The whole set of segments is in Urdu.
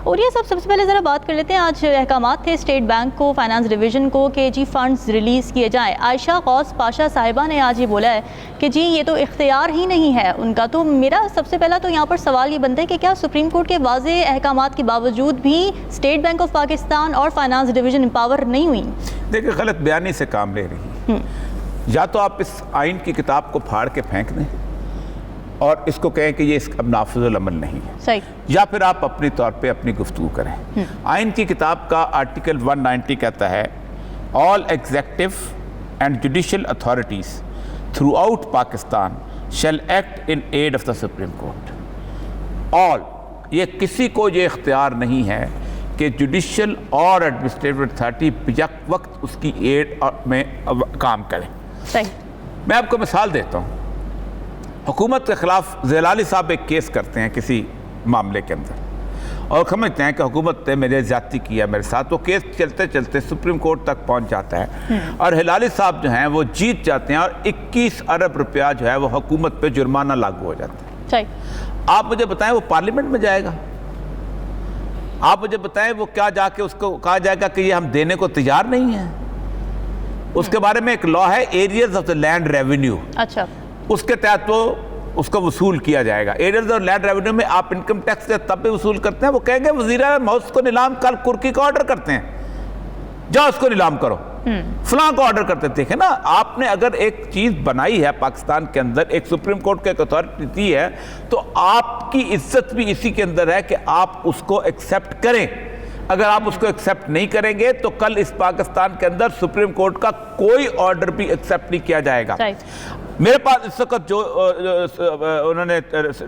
اور یہ سب سے پہلے ذرا بات کر لیتے ہیں، آج احکامات تھے اسٹیٹ بینک کو، فائنانس ڈویژن کو کہ جی فنڈز ریلیز کیے جائیں۔ عائشہ غوث پاشا صاحبہ نے آج یہ بولا ہے کہ جی یہ تو اختیار ہی نہیں ہے ان کا۔ تو میرا سب سے پہلا تو یہاں پر سوال یہ بنتا ہے کہ کیا سپریم کورٹ کے واضح احکامات کے باوجود بھی اسٹیٹ بینک آف پاکستان اور فائنانس ڈویژن امپاور نہیں ہوئی؟ دیکھیں، غلط بیانی سے کام لے رہی ہیں۔ یا تو آپ اس آئین کی کتاب کو پھاڑ کے پھینک دیں اور اس کو کہیں کہ یہ اب نافذ العمل نہیں ہے، صحیح، یا پھر آپ اپنی طور پہ اپنی گفتگو کریں۔ آئین کی کتاب کا آرٹیکل 190 کہتا ہے all executive and judicial authorities throughout Pakistan shall act in aid of the supreme court. All, یہ کسی کو یہ اختیار نہیں ہے کہ جوڈیشل اور ایڈمنسٹریٹو اتھارٹی یک وقت اس کی ایڈ میں کام کریں۔ صحیح، میں آپ کو مثال دیتا ہوں۔ حکومت کے خلاف زیلالی صاحب ایک کیس کرتے ہیں کسی معاملے کے اندر اور سمجھتے ہیں کہ حکومت نے میرے زیادتی کیا میرے ساتھ، وہ کیس چلتے چلتے سپریم کورٹ تک پہنچ جاتا ہے اور ہلالی صاحب جو ہیں وہ جیت جاتے ہیں اور 21 ارب روپیہ جو ہے وہ حکومت پہ جرمانہ لاگو ہو جاتا ہے۔ صحیح، آپ مجھے بتائیں وہ پارلیمنٹ میں جائے گا؟ آپ مجھے بتائیں وہ کیا جا کے اس کو کہا جائے گا کہ یہ ہم دینے کو تیار نہیں ہیں؟ اس کے بارے میں ایک لا ہے areas of the land revenue, اچھا، اس کے تحت وہ اس کو وصول کیا جائے گا۔ ایریاز آف لینڈ ریونیو میں آپ انکم ٹیکس سے تب بھی وصول کرتے ہیں، وہ کہیں گے وزیر اعظم ہاؤس کو نیلام کل کرکی کا آرڈر کرتے ہیں، جاؤ اس کو نیلام کرو، فلاں کو آرڈر کرتے ہیں۔ دیکھیں نا، آپ نے اگر ایک چیز بنائی ہے پاکستان کے اندر، ایک سپریم کورٹ کے اتھارٹی دی ہے، تو آپ کی عزت بھی اسی کے اندر ہے کہ آپ اس کو ایکسیپٹ کریں۔ اگر آپ اس کو ایکسیپٹ نہیں کریں گے تو کل اس پاکستان کے اندر سپریم کورٹ کا کوئی آرڈر بھی ایکسیپٹ نہیں کیا جائے گا۔ میرے پاس اس وقت جو انہوں نے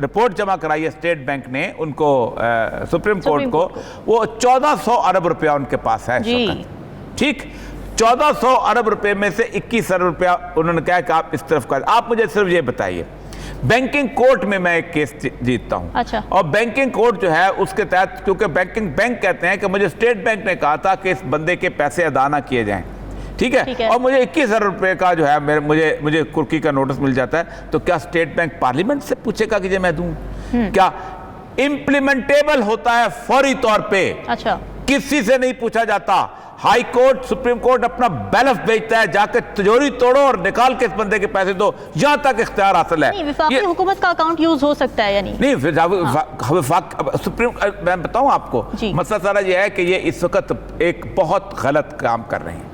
رپورٹ جمع کرائی ہے اسٹیٹ بینک نے ان کو سپریم کورٹ کو، وہ 1400 ارب روپیہ ان کے پاس ہے اس وقت، ٹھیک؟ 1400 ارب روپے میں سے 21 ارب روپیہ انہوں نے کہا کہ آپ اس طرف کر۔ آپ مجھے صرف یہ بتائیے، بینکنگ کورٹ میں میں ایک کیس جیتتا ہوں، اور بینکنگ کورٹ جو ہے اس کے تحت، کیونکہ بینک کہتے ہیں کہ مجھے اسٹیٹ بینک نے کہا تھا کہ اس بندے کے پیسے ادا نہ کیے جائیں، ٹھیک ہے، اور مجھے 21 ارب روپے کا جو ہے مجھے کرکی کا نوٹس مل جاتا ہے، تو کیا اسٹیٹ بینک پارلیمنٹ سے پوچھے گا کہ یہ میں دوں؟ کیا امپلیمنٹیبل ہوتا ہے فوری طور پہ، کسی سے نہیں پوچھا جاتا۔ ہائی کورٹ، سپریم کورٹ اپنا بیلف بیچتا ہے، جا کے تجوری توڑو اور نکال کے اس بندے کے پیسے دو، یہاں تک اختیار حاصل ہے۔ وفاقی حکومت کا اکاؤنٹ یوز ہو سکتا ہے یعنی نہیں؟ سپریم، میں بتاؤں آپ کو مسئلہ سارا یہ ہے کہ یہ اس وقت ایک بہت غلط کام کر رہے ہیں،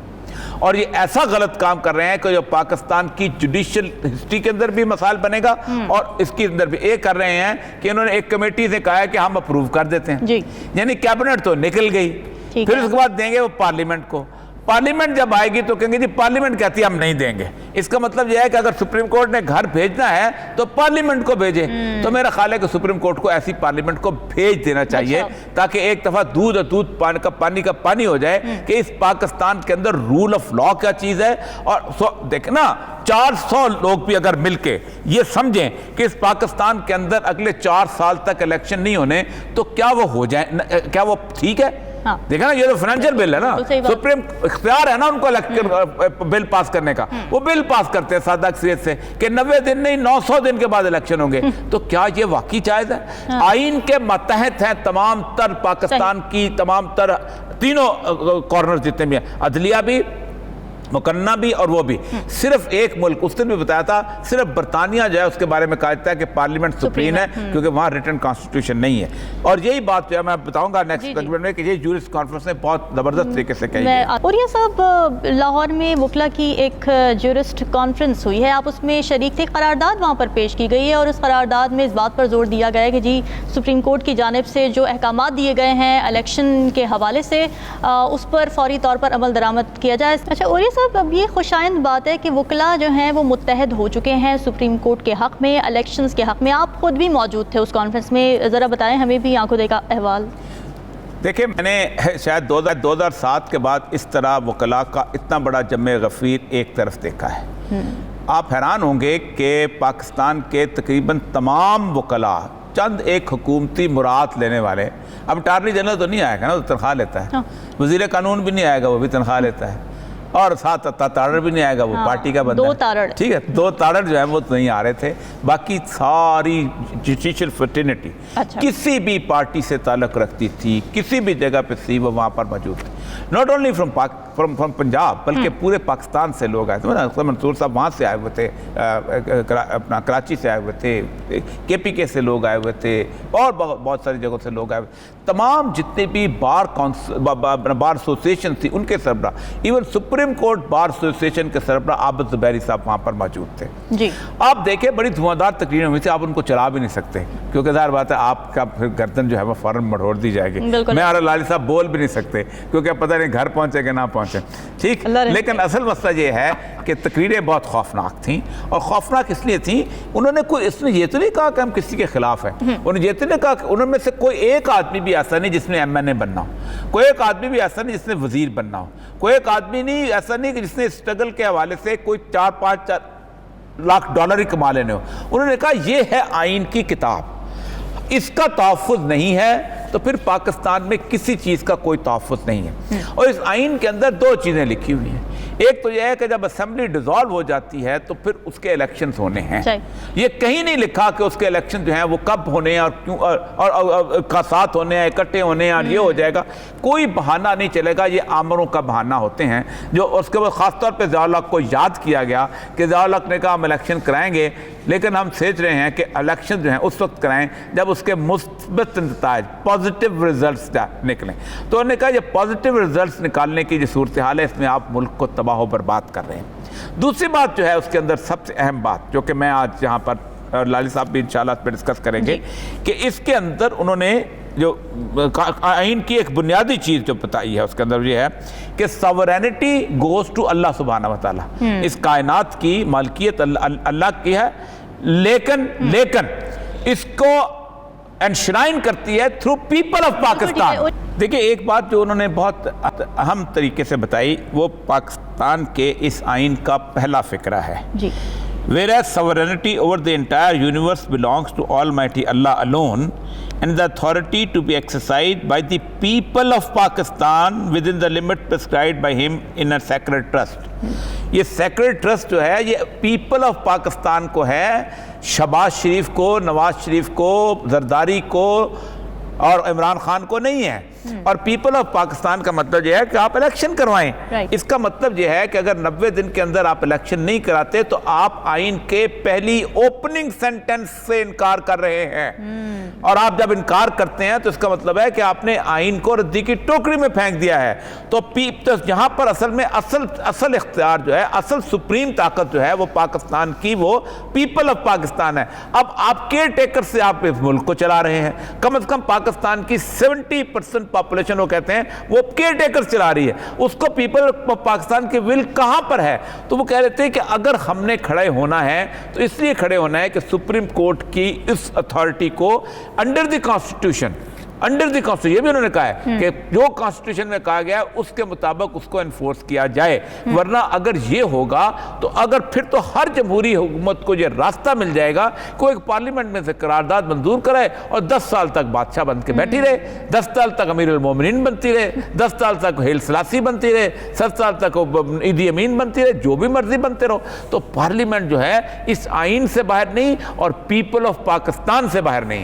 اور یہ ایسا غلط کام کر رہے ہیں کہ جو پاکستان کی جوڈیشل ہسٹری کے اندر بھی مسائل بنے گا اور اس کے اندر بھی ایک کر رہے ہیں کہ انہوں نے ایک کمیٹی سے کہا ہے کہ ہم اپروو کر دیتے ہیں، یعنی کیبنٹ تو نکل گئی، پھر اس کے بعد دیں گے وہ پارلیمنٹ کو۔ پارلیمنٹ جب آئے گی تو کہیں گے جی پارلیمنٹ کہتی ہے ہم نہیں دیں گے۔ اس کا مطلب یہ ہے کہ اگر سپریم کورٹ نے گھر بھیجنا ہے تو پارلیمنٹ کو بھیجے۔ تو میرا خیال ہے کہ سپریم کورٹ کو ایسی پارلیمنٹ کو بھیج دینا چاہیے تاکہ ایک دفعہ دودھ اور دودھ پانی کا پانی ہو جائے کہ اس پاکستان کے اندر رول آف لا کیا چیز ہے۔ اور دیکھیں نا، 400 لوگ بھی اگر مل کے یہ سمجھیں کہ اس پاکستان کے اندر اگلے 4 سال تک الیکشن نہیں ہونے تو کیا وہ ہو جائیں، کیا وہ ٹھیک ہے؟ دیکھیں نا، یہ تو فائنینشل بل ہے نا، سپریم اختیار ہے نا ان کو بل پاس کرنے کا، وہ بل پاس کرتے ہیں سادہ اکثریت سے کہ 90 دن نہیں 900 دن کے بعد الیکشن ہوں گے۔ تو کیا یہ واقعی جائز ہے؟ آئین کے ماتحت ہیں تمام تر پاکستان کی تمام تر تینوں کارنر جتنے بھی ہیں، عدلیہ بھی، مقننہ بھی اور وہ بھی۔ صرف ایک ملک، اس دن بھی بتایا تھا، صرف برطانیہ جو ہے اس کے بارے میں کہا جاتا ہے کہ پارلیمنٹ سپریم ہے کیونکہ وہاں ریٹن کانسٹیٹیوشن نہیں ہے۔ اور یہی بات جو ہے میں بتاؤں گا نیکسٹ سیگمنٹ میں کہ یہ جورسٹ کانفرنس نے بہت زبردست طریقے سے کہی ہے۔ اور یہ صاحب لاہور میں وکلا کی ایک جورسٹ کانفرنس ہوئی ہے، آپ اس میں شریک تھے، قرارداد وہاں پر پیش کی گئی ہے اور اس قرارداد میں اس بات پر زور دیا گیا ہے کہ جی سپریم کورٹ کی جانب سے جو احکامات دیے گئے ہیں الیکشن کے حوالے سے اس پر فوری طور پر عمل درآمد کیا جائے۔ اچھا، اور یہ صاحب اب یہ خوشائند بات ہے کہ وکلا جو ہیں وہ متحد ہو چکے ہیں سپریم کورٹ کے حق میں، الیکشنز کے حق میں۔ آپ خود بھی موجود تھے اس کانفرنس میں، ذرا بتائیں ہمیں بھی آنکھوں دیکھا احوال۔ دیکھیں، میں نے شاید 2007 کے بعد اس طرح وکلا کا اتنا بڑا جمع غفیر ایک طرف دیکھا ہے۔ آپ حیران ہوں گے کہ پاکستان کے تقریباً تمام وکلا، چند ایک حکومتی مراد لینے والے، اب اٹارنی جنرل تو نہیں آئے گا نا، تو تنخواہ لیتا ہے، وزیر قانون بھی نہیں آئے گا، وہ بھی تنخواہ لیتا ہے، اور ساتھ تارڑ بھی نہیں آئے گا, وہ پارٹی کا بندہ 2 تارڑ, ٹھیک ہے, 2 تارڑ جو ہیں وہ نہیں آ رہے تھے. باقی ساری جوڈیشل فرٹرنٹی کسی بھی پارٹی سے تعلق رکھتی تھی, کسی بھی جگہ پہ تھی, وہ وہاں پر موجود تھی. ناٹ اونلی فرام پنجاب بلکہ پورے پاکستان سے لوگ آئے تھے. منصور صاحب وہاں سے آئے ہوئے تھے, اپنا کراچی سے آئے ہوئے تھے, کے پی کے سے لوگ آئے ہوئے تھے, اور بہت ساری جگہوں سے لوگ آئے ہوئے. تمام جتنے بھی بار ایسوسیشن تھی ان کے سربراہ, even supreme court bar association کے سربراہ عابد زبیری صاحب وہاں پر موجود تھے. جی آپ دیکھیں بڑی دھواں تقریریں ہوئی تھی, آپ ان کو چلا بھی نہیں سکتے کیونکہ ظاہر بات ہے آپ کا پھر گردن جو ہے وہ فوراً مڑوڑ دی جائے گی. میں اور لالی صاحب بول بھی نہیں سکتے کیونکہ پتہ نہیں گھر پہنچے کہ نہ پہنچے, ٹھیک. لیکن اصل مسئلہ یہ ہے کہ تقریریں بہت خوفناک تھیں, اور خوفناک اس لیے تھیں, انہوں نے اس نے یہ تو نہیں کہا کہ ہم کسی کے خلاف ہیں, انہوں نے یہ تو نہیں کہا کہ انہوں میں سے کوئی ایک آدمی بھی ایسا نہیں جس نے ایم این اے بننا ہو, کوئی ایک آدمی بھی ایسا نہیں جس نے وزیر بننا ہو, کوئی ایک آدمی نہیں ایسا نہیں کہ جس نے اسٹرگل کے حوالے سے کوئی 4-5 لاکھ ڈالر ہی کما لینے ہو. انہوں نے کہا یہ ہے آئین کی کتاب, اس کا تحفظ نہیں ہے تو پھر پاکستان میں کسی چیز کا کوئی تحفظ نہیں ہے. اور اس آئین کے اندر 2 چیزیں لکھی ہوئی ہیں. ایک تو یہ ہے کہ جب اسمبلی ڈیزالو ہو جاتی ہے تو پھر اس کے الیکشنز ہونے ہیں. یہ کہیں نہیں لکھا کہ اس کے الیکشن جو ہیں وہ کب ہونے ہیں اور کیوں, اور ساتھ ہونے ہیں, اکٹھے ہونے ہیں, اور یہ ہو جائے گا. کوئی بہانہ نہیں چلے گا, یہ آمروں کا بہانہ ہوتے ہیں. جو اس کے بعد خاص طور پہ ضیاء الحق کو یاد کیا گیا کہ ضیاء الحق نے کہا ہم الیکشن کرائیں گے, لیکن ہم سوچ رہے ہیں کہ الیکشن جو ہیں اس وقت کرائیں جب اس کے مثبت نتائج, پازیٹیو ریزلٹس نکلیں. تو انہوں نے کہا یہ پازیٹیو ریزلٹس نکالنے کی جو صورتحال ہے, اس میں آپ ملک کو تباہ و برباد کر رہے ہیں. دوسری بات جو ہے اس کے اندر سب سے اہم بات, جو کہ میں آج یہاں پر لالی صاحب بھی انشاءاللہ اس پہ ڈسکس کریں گے, کہ اس کے اندر انہوں نے جو آئین کی ایک بنیادی چیز جو بتائی ہے اس کے اندر یہ ہے کہ ساورینٹی گوز ٹو اللہ سبحانہ و تعالیٰ. اس کائنات کی مالکیت اللہ کی ہے, لیکن اس کو انشرائن کرتی ہے تھرو پیپل آف پاکستان. دیکھیں ایک بات جو انہوں نے بہت اہم طریقے سے بتائی, وہ پاکستان کے اس آئین کا پہلا فقرہ ہے. Whereas sovereignty over the entire universe belongs to Almighty Allah alone, and the authority to be exercised by the people of Pakistan within the limit prescribed by him in a sacred trust. یہ sacred trust جو ہے یہ پیپل آف پاکستان کو ہے, شہباز شریف کو, نواز شریف کو, زرداری کو اور عمران خان کو نہیں ہے. اور پیپل آف پاکستان کا مطلب یہ ہے کہ آپ الیکشن کروائیں. اس کا مطلب یہ ہے کہ اگر 90 دن کے اندر آپ الیکشن نہیں کراتے تو آپ آئین کے پہلی اوپننگ سینٹنس سے انکار کر رہے ہیں, اور آپ جب انکار کرتے ہیں تو اس کا مطلب ہے کہ آپ نے آئین کو ردی کی ٹوکری میں پھینک دیا ہے. تو یہاں پر اصل میں اصل اختیار جو ہے, اصل سپریم طاقت جو ہے وہ پاکستان کی, وہ پیپل آف پاکستان ہے. اب آپ کیئر ٹیکر سے آپ اس ملک کو چلا رہے ہیں. کم از کم پاکستان کی 70% پاپولیشن وہ کہتے ہیں وہ کیئر ٹیکر چلا رہی ہے, اس کو پیپل پاکستان کے ول کہاں پر ہے؟ تو وہ کہہ رہے تھے کہ اگر ہم نے کھڑے ہونا ہے تو اس لیے کھڑے ہونا ہے کہ سپریم کورٹ کی اس اتھارٹی کو انڈر دی کانسٹیٹیوشن, یہ بھی انہوں نے کہا ہے کہ جو کانسٹیٹیوشن میں کہا گیا ہے اس کے مطابق اس کو انفورس کیا جائے. ورنہ اگر یہ ہوگا تو پھر تو ہر جمہوری حکومت کو یہ راستہ مل جائے گا کہ وہ ایک پارلیمنٹ میں سے قرارداد منظور کرائے اور 10 سال تک بادشاہ بن کے بیٹھی رہے, 10 سال تک امیر المومنین بنتی رہے, 10 سال تک ہیل سلاسی بنتی رہے, 7 سال تک ایدی امین بنتی رہے, جو بھی مرضی بنتے رہو. تو پارلیمنٹ جو ہے اس آئین سے باہر نہیں اور پیپل آف پاکستان سے باہر نہیں.